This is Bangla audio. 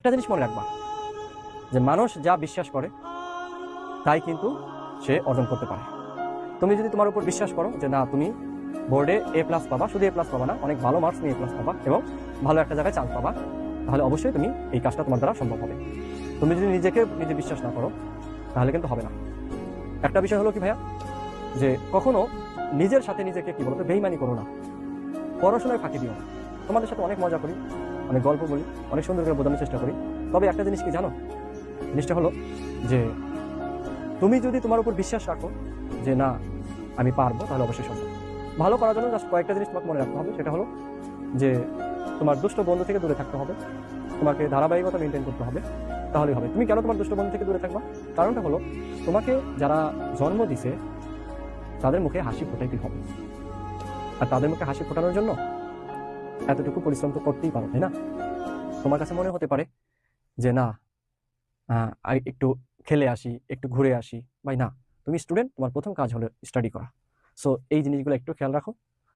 একটা জিনিস মনে রাখবা যে মানুষ যা বিশ্বাস করে তাই কিন্তু সে অর্জন করতে পারে। তুমি যদি তোমার উপর বিশ্বাস করো যে না তুমি বোর্ডে A+ পাবা, শুধু A+ পাবা না, অনেক ভালো মার্কস নিয়ে A+ পাবা এবং ভালো একটা জায়গায় চান্স পাবা, তাহলে অবশ্যই তুমি এই কাজটা তোমার দ্বারা সম্ভব হবে। তুমি যদি নিজে বিশ্বাস না করো তাহলে কিন্তু হবে না। একটা বিষয় হলো কি ভাইয়া, যে কখনো নিজের সাথে নিজেকে কি বলতো বেইমানি করো না, পড়াশোনায় ফাঁকি দিও না। তোমাদের সাথে অনেক মজা করি, অনেক গল্প বলি, অনেক সুন্দর করে বোঝানোর চেষ্টা করি, তবে একটা জিনিস কি জানো, জিনিসটা হলো যে তুমি যদি তোমার উপর বিশ্বাস রাখো যে না আমি পারবো, তাহলে অবশ্যই সম্ভব। ভালো করার জন্য জাস্ট কয়েকটা জিনিস তোমাকে মনে রাখতে হবে, সেটা হলো যে তোমার দুষ্ট বন্ধু থেকে দূরে থাকতে হবে, তোমাকে ধারাবাহিকতা মেনটেন করতে হবে, তাহলেই হবে। তুমি কেন তোমার দুষ্ট বন্ধু থেকে দূরে থাকবা? কারণটা হলো তোমাকে যারা জন্ম দিছে তাদের মুখে হাসি ফোটাইতে হবে, আর তাদের মুখে হাসি ফোটানোর জন্য এতটুকু পরিশ্রম তো করতেই পারো, তাই না? তোমার কাছে মনে হতে পারে যে না একটু খেলে আসি, একটু ঘুরে আসি, ভাই না, তুমি স্টুডেন্ট, তোমার প্রথম কাজ হলো স্টাডি করা। সো এই জিনিসগুলো একটু খেয়াল রাখো।